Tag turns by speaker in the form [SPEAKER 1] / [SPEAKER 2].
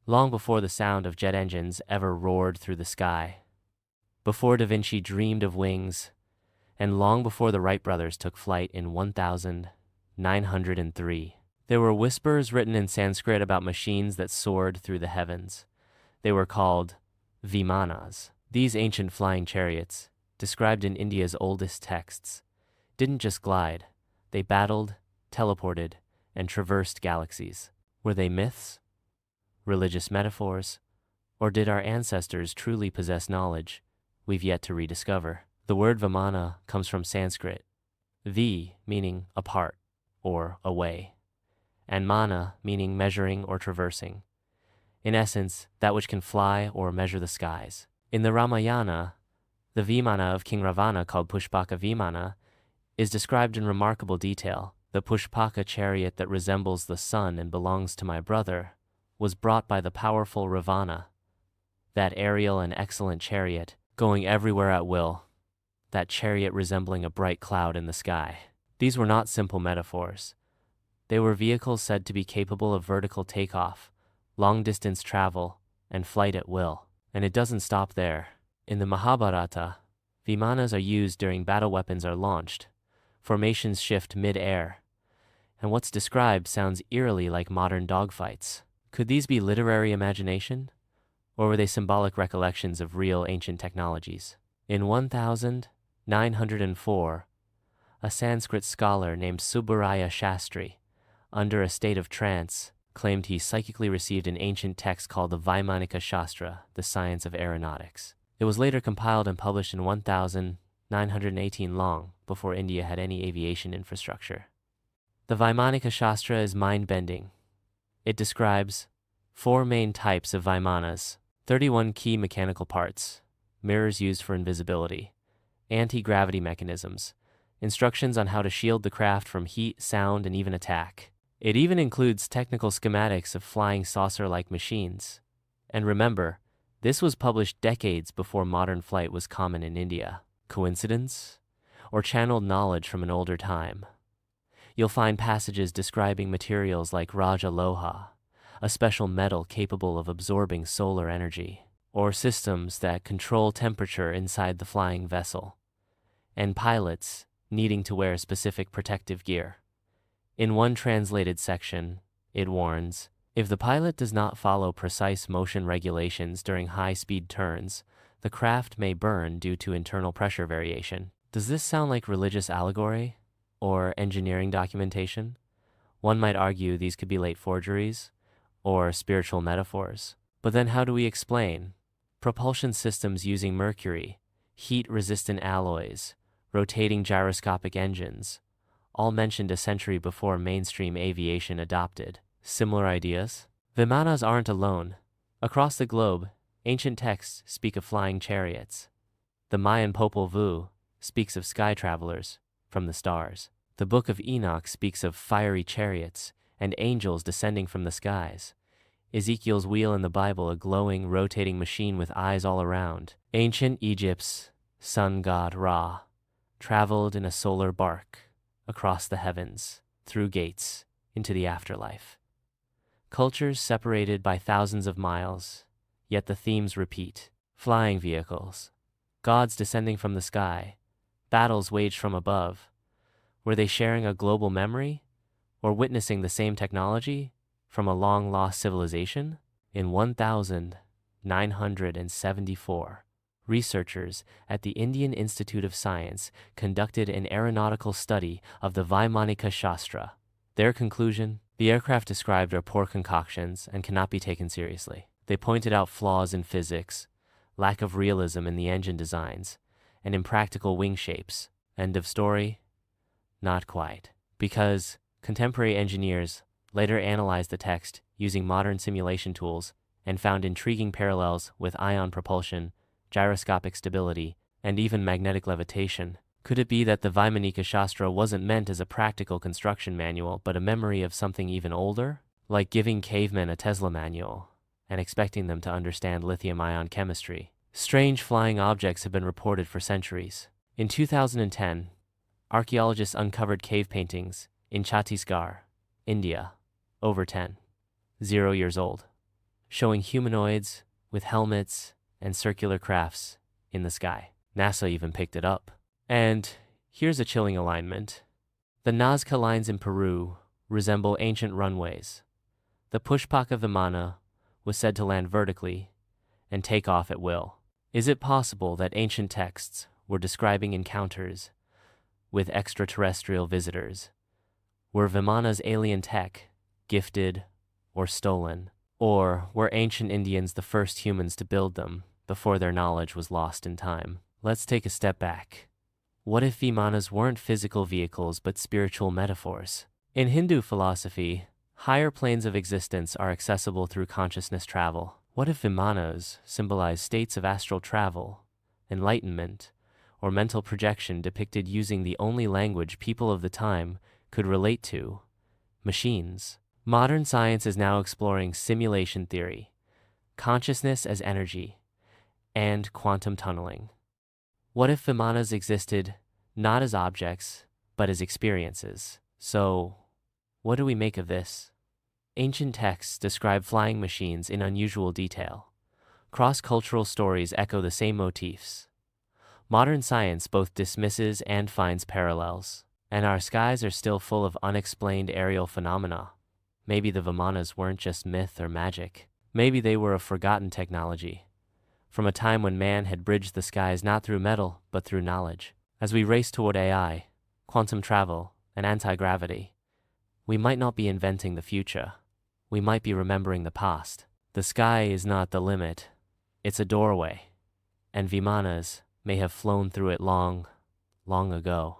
[SPEAKER 1] long before the sound of jet engines ever roared through the sky, before Da Vinci dreamed of wings, and long before the Wright brothers took flight in 1903. There were whispers written in Sanskrit about machines that soared through the heavens. They were called Vimanas. These ancient flying chariots, described in India's oldest texts, didn't just glide. They battled, teleported, and traversed galaxies. Were they myths, religious metaphors, or did our ancestors truly possess knowledge we've yet to rediscover? The word Vimana comes from Sanskrit, vi meaning apart or away, and mana meaning measuring or traversing. In essence, that which can fly or measure the skies. In the Ramayana, the Vimana of King Ravana, called Pushpaka Vimana, is described in remarkable detail. The Pushpaka chariot that resembles the sun and belongs to my brother was brought by the powerful Ravana, that aerial and excellent chariot, going everywhere at will, that chariot resembling a bright cloud in the sky. These were not simple metaphors. They were vehicles said to be capable of vertical takeoff, long-distance travel, and flight at will. And it doesn't stop there. In the Mahabharata, Vimanas are used during battle weapons are launched. Formations shift mid-air, and what's described sounds eerily like modern dogfights. Could these be literary imagination, or were they symbolic recollections of real ancient technologies? In 1904, a Sanskrit scholar named Subbaraya Shastri, under a state of trance, claimed he psychically received an ancient text called the Vaimanika Shastra, the science of aeronautics. It was later compiled and published in 1918, long before India had any aviation infrastructure. The Vaimanika Shastra is mind-bending. It describes 4 main types of Vaimanas, 31 key mechanical parts, mirrors used for invisibility, anti-gravity mechanisms, instructions on how to shield the craft from heat, sound, and even attack. It even includes technical schematics of flying saucer-like machines. And remember, this was published decades before modern flight was common in India. Coincidence? Or channeled knowledge from an older time? You'll find passages describing materials like Raja Loha, a special metal capable of absorbing solar energy, or systems that control temperature inside the flying vessel, and pilots needing to wear specific protective gear. In one translated section, it warns, if the pilot does not follow precise motion regulations during high-speed turns, the craft may burn due to internal pressure variation. Does this sound like religious allegory or engineering documentation? One might argue these could be late forgeries or spiritual metaphors. But then how do we explain propulsion systems using mercury, heat-resistant alloys, rotating gyroscopic engines, all mentioned a century before mainstream aviation adopted similar ideas? Vimanas aren't alone. Across the globe, ancient texts speak of flying chariots. The Mayan Popol Vuh speaks of sky travelers from the stars. The Book of Enoch speaks of fiery chariots and angels descending from the skies. Ezekiel's wheel in the Bible, a glowing, rotating machine with eyes all around. Ancient Egypt's sun god Ra traveled in a solar bark across the heavens, through gates, into the afterlife. Cultures separated by thousands of miles, yet the themes repeat. Flying vehicles, gods descending from the sky, battles waged from above. Were they sharing a global memory, or witnessing the same technology from a long-lost civilization? In 1974, researchers at the Indian Institute of Science conducted an aeronautical study of the Vaimanika Shastra. Their conclusion: the aircraft described are poor concoctions and cannot be taken seriously. They pointed out flaws in physics, lack of realism in the engine designs, and impractical wing shapes. End of story? Not quite. Because contemporary engineers later analyzed the text using modern simulation tools and found intriguing parallels with ion propulsion, gyroscopic stability, and even magnetic levitation. Could it be that the Vaimanika Shastra wasn't meant as a practical construction manual, but a memory of something even older? Like giving cavemen a Tesla manual and expecting them to understand lithium-ion chemistry. Strange flying objects have been reported for centuries. In 2010, archaeologists uncovered cave paintings in Chhattisgarh, India, over 10,000 years old. showing humanoids with helmets and circular crafts in the sky. NASA even picked it up. And here's a chilling alignment. The Nazca lines in Peru resemble ancient runways. The Pushpaka Vimana was said to land vertically and take off at will. Is it possible that ancient texts were describing encounters with extraterrestrial visitors? Were Vimanas alien tech, gifted or stolen? Or were ancient Indians the first humans to build them before their knowledge was lost in time? Let's take a step back. What if Vimanas weren't physical vehicles but spiritual metaphors? In Hindu philosophy, higher planes of existence are accessible through consciousness travel. What if Vimanas symbolize states of astral travel, enlightenment, or mental projection depicted using the only language people of the time could relate to: machines? Modern science is now exploring simulation theory, consciousness as energy, and quantum tunneling. What if Vimanas existed not as objects, but as experiences? So, what do we make of this? Ancient texts describe flying machines in unusual detail. Cross-cultural stories echo the same motifs. Modern science both dismisses and finds parallels, and our skies are still full of unexplained aerial phenomena. Maybe the Vimanas weren't just myth or magic. Maybe they were a forgotten technology, from a time when man had bridged the skies not through metal, but through knowledge. As we race toward AI, quantum travel, and anti-gravity, we might not be inventing the future. We might be remembering the past. The sky is not the limit. It's a doorway, and Vimanas may have flown through it long, long ago.